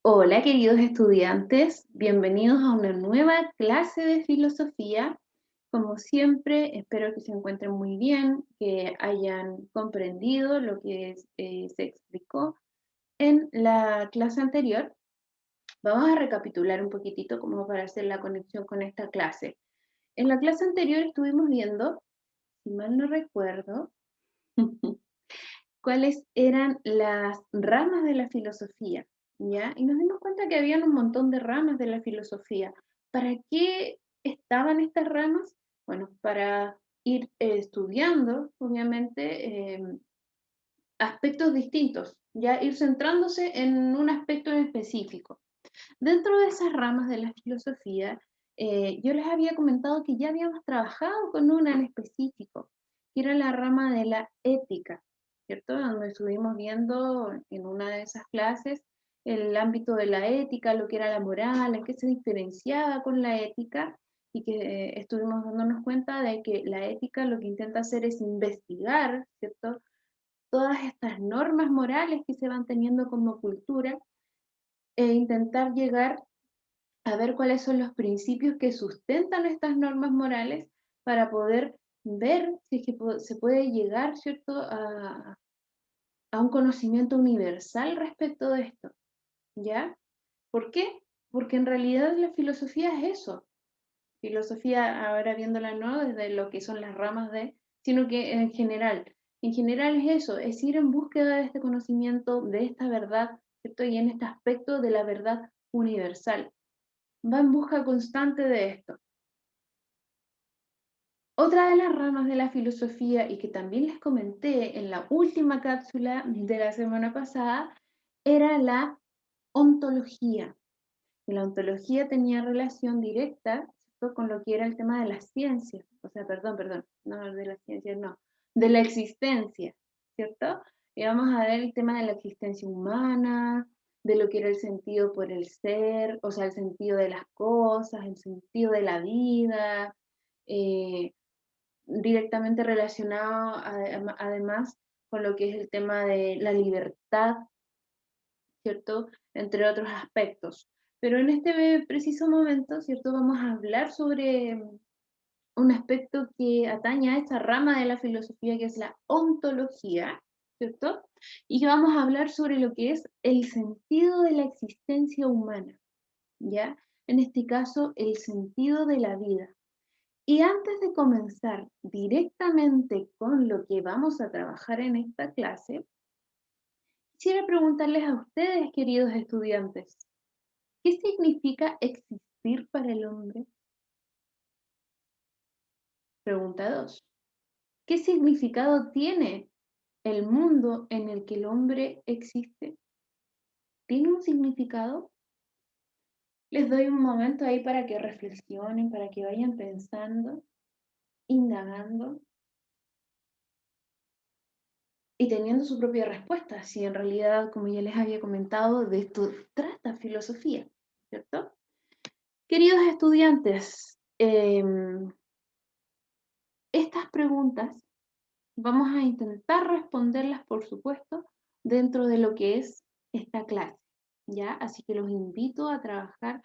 Hola, queridos estudiantes, bienvenidos a una nueva clase de filosofía. Como siempre, espero que se encuentren muy bien, que hayan comprendido lo que se explicó en la clase anterior. Vamos a recapitular un poquitito como para hacer la conexión con esta clase. En la clase anterior estuvimos viendo, si mal no recuerdo, cuáles eran las ramas de la filosofía, ¿ya? Y nos dimos cuenta que habían un montón de ramas de la filosofía. ¿Para qué estaban estas ramas? Bueno, para ir estudiando, obviamente, aspectos distintos, ya ir centrándose en un aspecto en específico. Dentro de esas ramas de la filosofía, yo les había comentado que ya habíamos trabajado con una en específico, que era la rama de la ética, ¿cierto? Donde estuvimos viendo en una de esas clases el ámbito de la ética, lo que era la moral, en qué se diferenciaba con la ética, y que estuvimos dándonos cuenta de que la ética lo que intenta hacer es investigar, ¿cierto? Todas estas normas morales que se van teniendo como cultura e intentar llegar a ver cuáles son los principios que sustentan estas normas morales para poder ver si es que se puede llegar, ¿cierto?, a un conocimiento universal respecto de esto, ¿ya? ¿Por qué? Porque en realidad la filosofía es eso. Filosofía, ahora viéndola no desde lo que son las ramas de, sino que en general es eso, es ir en búsqueda de este conocimiento, de esta verdad, ¿cierto? Y en este aspecto de la verdad universal. Va en busca constante de esto. Otra de las ramas de la filosofía y que también les comenté en la última cápsula de la semana pasada era la ontología. Y la ontología tenía relación directa, ¿cierto?, con lo que era el tema de las ciencias, o sea, perdón, no de las ciencias, no, de la existencia, ¿cierto? Y vamos a ver el tema de la existencia humana, de lo que era el sentido por el ser, o sea, el sentido de las cosas, el sentido de la vida, eh, directamente relacionado además con lo que es el tema de la libertad, ¿cierto? Entre otros aspectos. Pero en este preciso momento, ¿cierto? Vamos a hablar sobre un aspecto que atañe a esta rama de la filosofía que es la ontología, ¿cierto? Y que vamos a hablar sobre lo que es el sentido de la existencia humana, ¿ya? En este caso, el sentido de la vida. Y antes de comenzar directamente con lo que vamos a trabajar en esta clase, quisiera preguntarles a ustedes, queridos estudiantes, ¿qué significa existir para el hombre? Pregunta 2. ¿Qué significado tiene el mundo en el que el hombre existe? ¿Tiene un significado? Les doy un momento ahí para que reflexionen, para que vayan pensando, indagando y teniendo su propia respuesta, si en realidad, como ya les había comentado, de esto trata filosofía, ¿cierto? Queridos estudiantes, estas preguntas vamos a intentar responderlas, por supuesto, dentro de lo que es esta clase, ¿ya? Así que los invito a trabajar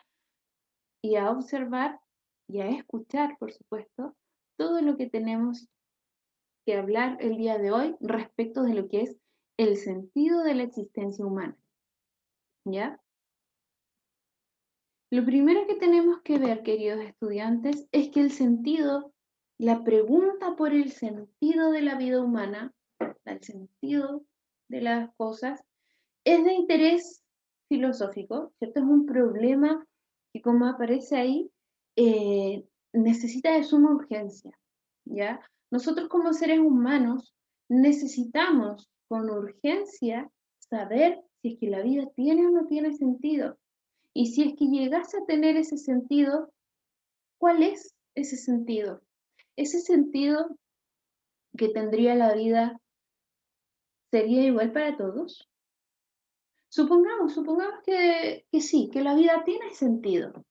y a observar y a escuchar, por supuesto, todo lo que tenemos que hablar el día de hoy respecto de lo que es el sentido de la existencia humana, ¿ya? Lo primero que tenemos que ver, queridos estudiantes, es que el sentido, la pregunta por el sentido de la vida humana, el sentido de las cosas, es de interés filosófico, ¿cierto? Es un problema que, como aparece ahí, necesita de suma urgencia, ¿ya? Nosotros como seres humanos necesitamos con urgencia saber si es que la vida tiene o no tiene sentido. Y si es que llegase a tener ese sentido, ¿cuál es ese sentido? Ese sentido que tendría la vida sería igual para todos. Supongamos que sí, que la vida tiene sentido.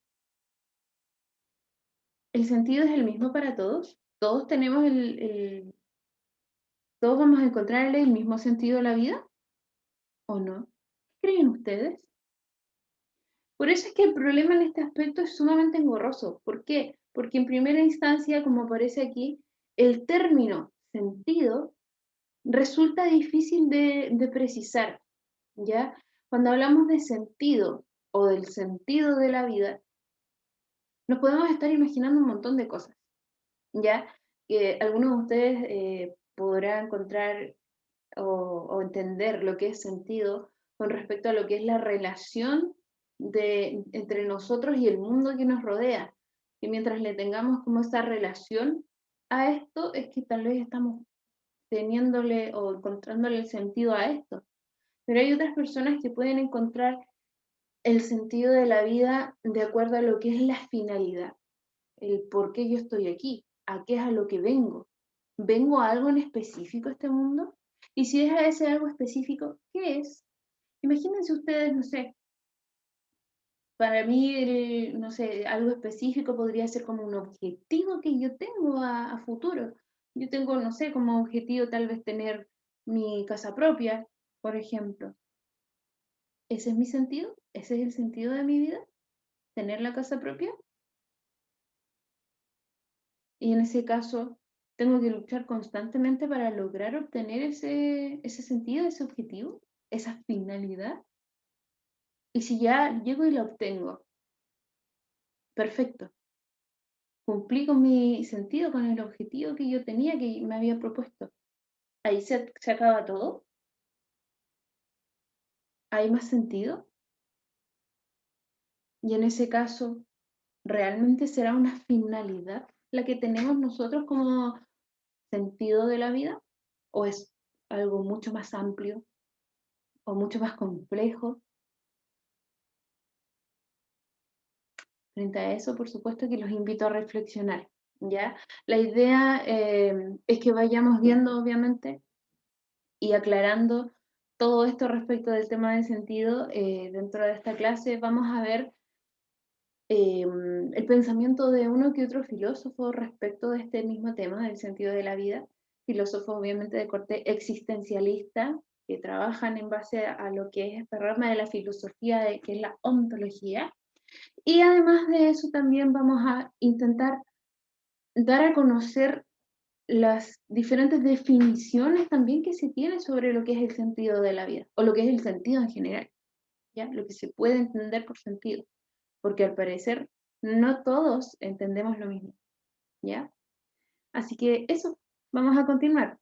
¿El sentido es el mismo para todos? ¿Todos tenemos todos vamos a encontrarle el mismo sentido a la vida? ¿O no? ¿Qué creen ustedes? Por eso es que el problema en este aspecto es sumamente engorroso. ¿Por qué? Porque en primera instancia, como aparece aquí, el término sentido resulta difícil de precisar, ¿ya? Cuando hablamos de sentido o del sentido de la vida, nos podemos estar imaginando un montón de cosas, ¿ya? Que algunos de ustedes podrán encontrar o entender lo que es sentido con respecto a lo que es la relación entre nosotros y el mundo que nos rodea. Y mientras le tengamos como esa relación a esto, es que tal vez estamos teniéndole o encontrándole el sentido a esto. Pero hay otras personas que pueden encontrar el sentido de la vida de acuerdo a lo que es la finalidad, el por qué yo estoy aquí, a qué es a lo que vengo. ¿Vengo a algo en específico a este mundo? Y si es a ese algo específico, ¿qué es? Imagínense ustedes, no sé, para mí, no sé, algo específico podría ser como un objetivo que yo tengo a futuro. Yo tengo, no sé, como objetivo tal vez tener mi casa propia, por ejemplo. ¿Ese es mi sentido? ¿Ese es el sentido de mi vida? ¿Tener la casa propia? Y en ese caso, tengo que luchar constantemente para lograr obtener ese sentido, ese objetivo, esa finalidad. Y si ya llego y la obtengo, perfecto. Cumplí con mi sentido, con el objetivo que yo tenía, que me había propuesto. Ahí se acaba todo. ¿Hay más sentido? Y en ese caso, ¿realmente será una finalidad la que tenemos nosotros como sentido de la vida? ¿O es algo mucho más amplio o mucho más complejo? Frente a eso, por supuesto que los invito a reflexionar, ¿ya? La idea es que vayamos viendo, obviamente, y aclarando todo esto respecto del tema del sentido. Dentro de esta clase vamos a ver el pensamiento de uno que otro filósofo respecto de este mismo tema del sentido de la vida, filósofos obviamente de corte existencialista, que trabajan en base a lo que es esta rama de la filosofía, que es la ontología. Y además de eso también vamos a intentar dar a conocer las diferentes definiciones también que se tiene sobre lo que es el sentido de la vida, o lo que es el sentido en general, ¿ya? Lo que se puede entender por sentido, porque al parecer no todos entendemos lo mismo, ¿ya? Así que eso, vamos a continuar.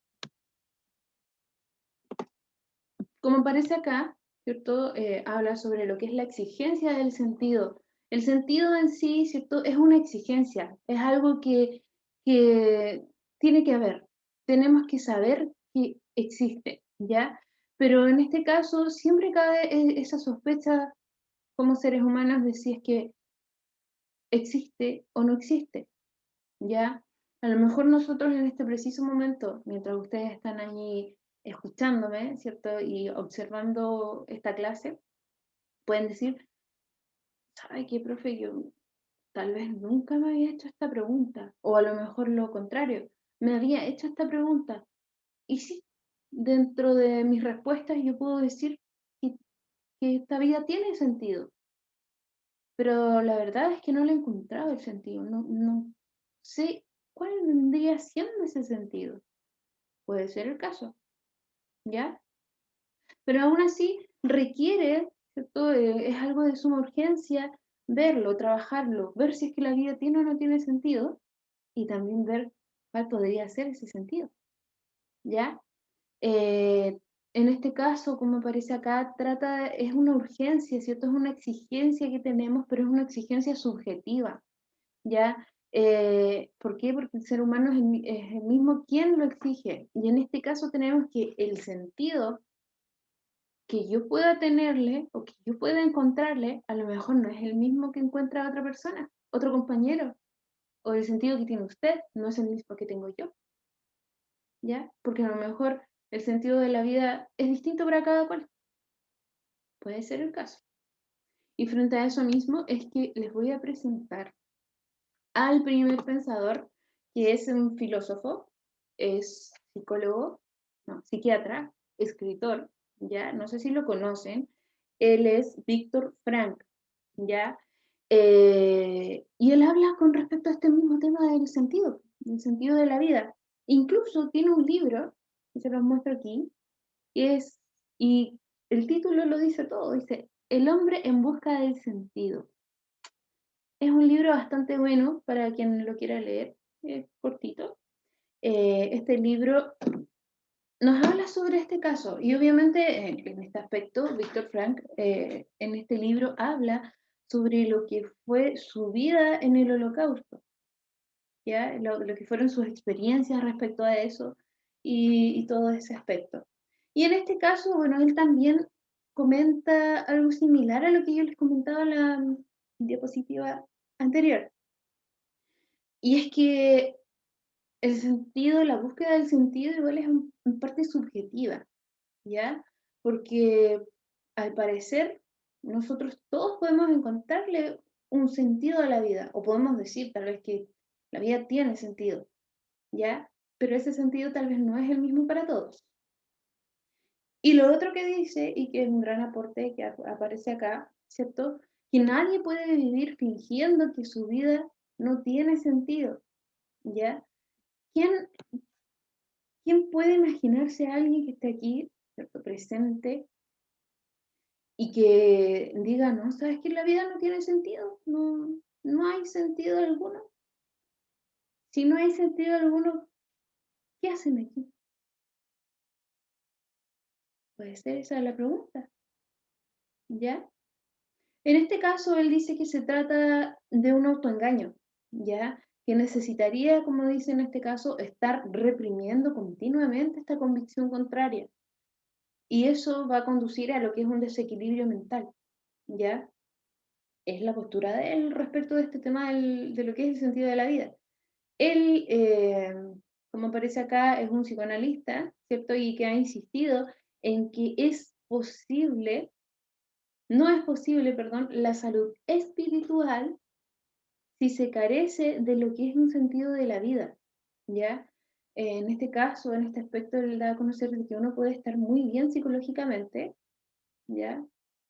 Como aparece acá, ¿cierto? Habla sobre lo que es la exigencia del sentido. El sentido en sí, ¿cierto? Es una exigencia, es algo que tiene que haber. Tenemos que saber que existe, ¿ya? Pero en este caso siempre cabe esa sospecha como seres humanos de si es que existe o no existe, ¿ya? A lo mejor nosotros en este preciso momento, mientras ustedes están allí escuchándome, ¿cierto? Y observando esta clase, pueden decir, ¿sabe qué, profe? Yo tal vez nunca me había hecho esta pregunta, o a lo mejor lo contrario, me había hecho esta pregunta. Y sí, dentro de mis respuestas yo puedo decir que, que esta vida tiene sentido, pero la verdad es que no le he encontrado el sentido, no sé cuál vendría siendo ese sentido. Puede ser el caso, ¿ya? Pero aún así requiere, ¿cierto? Es algo de suma urgencia verlo, trabajarlo, ver si es que la vida tiene o no tiene sentido y también ver cuál podría ser ese sentido, ¿ya? Eh, en este caso, como aparece acá, es una urgencia, ¿cierto? Es una exigencia que tenemos, pero es una exigencia subjetiva, ¿ya? ¿Por qué? Porque el ser humano es el mismo quien lo exige. Y en este caso tenemos que el sentido que yo pueda tenerle o que yo pueda encontrarle, a lo mejor no es el mismo que encuentra otra persona, otro compañero, o el sentido que tiene usted no es el mismo que tengo yo, ¿ya? Porque a lo mejor el sentido de la vida es distinto para cada cual, puede ser el caso. Y frente a eso mismo es que les voy a presentar al primer pensador, que es un filósofo, es psicólogo, no, psiquiatra, escritor, ya, no sé si lo conocen, él es Víctor Frank. ¿ya? Y él habla con respecto a este mismo tema del sentido de la vida. Incluso tiene un libro, que se los muestro aquí, que es, y el título lo dice todo, dice, El hombre en busca del sentido. Es un libro bastante bueno para quien lo quiera leer, es cortito. Este libro nos habla sobre este caso y obviamente en este aspecto, Víctor Frank en este libro habla sobre lo que fue su vida en el Holocausto, ¿ya? Lo que fueron sus experiencias respecto a eso y todo ese aspecto. Y en este caso, bueno, él también comenta algo similar a lo que yo les comentaba en la diapositiva anterior. Y es que el sentido, la búsqueda del sentido igual es en parte subjetiva, ¿ya? Porque al parecer nosotros todos podemos encontrarle un sentido a la vida, o podemos decir tal vez que la vida tiene sentido, ¿ya? Pero ese sentido tal vez no es el mismo para todos. Y lo otro que dice, y que es un gran aporte que aparece acá, ¿cierto? Que nadie puede vivir fingiendo que su vida no tiene sentido, ¿ya? ¿Quién, quién puede imaginarse a alguien que esté aquí, ¿cierto? Presente, y que diga, no, sabes que la vida no tiene sentido, no, no hay sentido alguno? Si no hay sentido alguno, ¿qué hacen aquí? Puede ser esa la pregunta, ¿ya? En este caso, él dice que se trata de un autoengaño, ¿ya? Que necesitaría, como dice en este caso, estar reprimiendo continuamente esta convicción contraria. Y eso va a conducir a lo que es un desequilibrio mental, ¿ya? Es la postura de él respecto de este tema de lo que es el sentido de la vida. Él, como aparece acá, es un psicoanalista, ¿cierto? Y que ha insistido en que es posible, no es posible, perdón, la salud espiritual si se carece de lo que es un sentido de la vida, ¿ya? En este caso, en este aspecto, él da a conocer de que uno puede estar muy bien psicológicamente, ¿ya?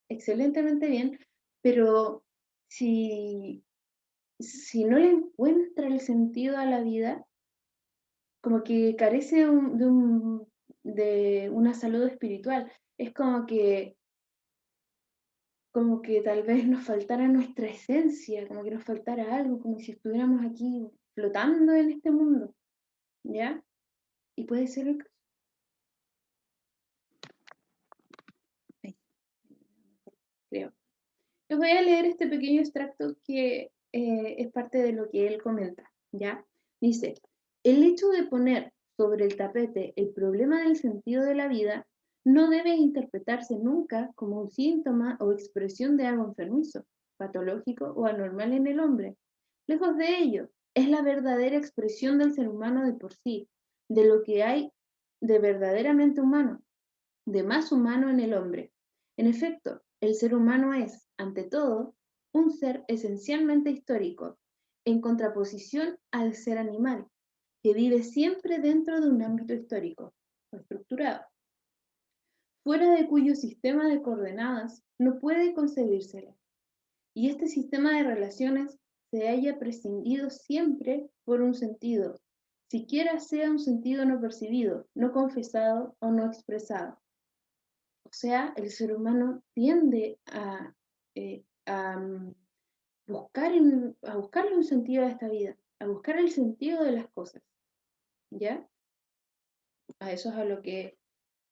Excelentemente bien, pero si, si no le encuentra el sentido a la vida, como que carece de una salud espiritual. Es como que tal vez nos faltara nuestra esencia, como que nos faltara algo, como si estuviéramos aquí flotando en este mundo, ¿ya? Y puede ser el caso. Ay, creo. Les voy a leer este pequeño extracto que es parte de lo que él comenta, ¿ya? Dice, el hecho de poner sobre el tapete el problema del sentido de la vida no debe interpretarse nunca como un síntoma o expresión de algo enfermizo, patológico o anormal en el hombre. Lejos de ello, es la verdadera expresión del ser humano de por sí, de lo que hay de verdaderamente humano, de más humano en el hombre. En efecto, el ser humano es, ante todo, un ser esencialmente histórico, en contraposición al ser animal, que vive siempre dentro de un ámbito histórico o estructurado, fuera de cuyo sistema de coordenadas no puede concebírsele. Y este sistema de relaciones se haya prescindido siempre por un sentido, siquiera sea un sentido no percibido, no confesado o no expresado. O sea, el ser humano tiende a a buscarle un sentido a esta vida, a buscar el sentido de las cosas, ¿ya? A eso es a lo que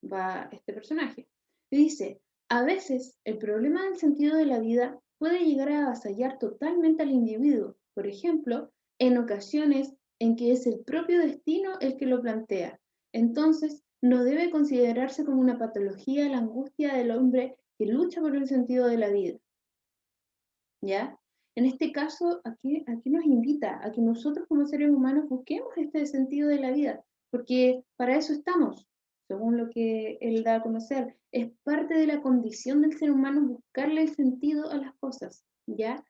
va este personaje. Y dice, a veces el problema del sentido de la vida puede llegar a avasallar totalmente al individuo, por ejemplo, en ocasiones en que es el propio destino el que lo plantea. Entonces, no debe considerarse como una patología la angustia del hombre que lucha por el sentido de la vida, ¿ya? En este caso, aquí nos invita a que nosotros como seres humanos busquemos este sentido de la vida, porque para eso estamos, según lo que él da a conocer. Es parte de la condición del ser humano buscarle el sentido a las cosas, ¿ya?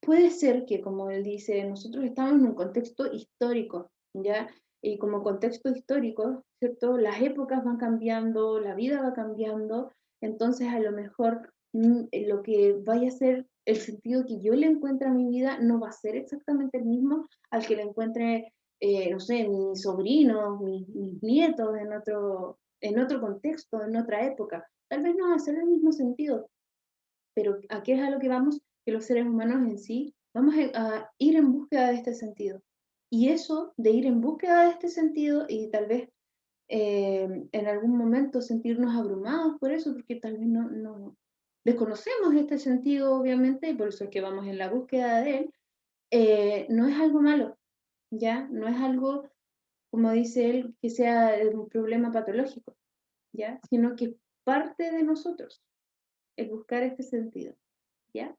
Puede ser que, como él dice, nosotros estamos en un contexto histórico, ¿ya? Y como contexto histórico, ¿cierto? Las épocas van cambiando, la vida va cambiando, entonces a lo mejor lo que vaya a ser el sentido que yo le encuentre a mi vida no va a ser exactamente el mismo al que le encuentre, no sé, mis sobrinos, mis nietos en otro contexto, en otra época. Tal vez no va a ser el mismo sentido, pero ¿a qué es a lo que vamos? Que los seres humanos en sí vamos a ir en búsqueda de este sentido. Y eso de ir en búsqueda de este sentido y tal vez en algún momento sentirnos abrumados por eso, porque tal vez no desconocemos este sentido, obviamente, y por eso es que vamos en la búsqueda de él, no es algo malo, ¿ya? No es algo, como dice él, que sea un problema patológico, ¿ya? Sino que es parte de nosotros, el buscar este sentido, ¿ya?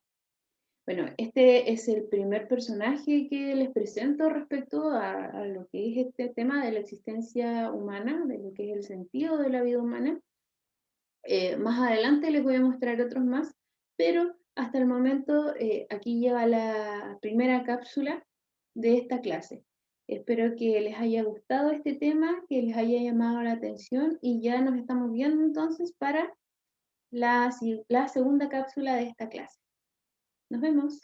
Bueno, este es el primer personaje que les presento respecto a lo que es este tema de la existencia humana, de lo que es el sentido de la vida humana. Más adelante les voy a mostrar otros más, pero hasta el momento aquí lleva la primera cápsula de esta clase. Espero que les haya gustado este tema, que les haya llamado la atención y ya nos estamos viendo entonces para la segunda cápsula de esta clase. Nos vemos.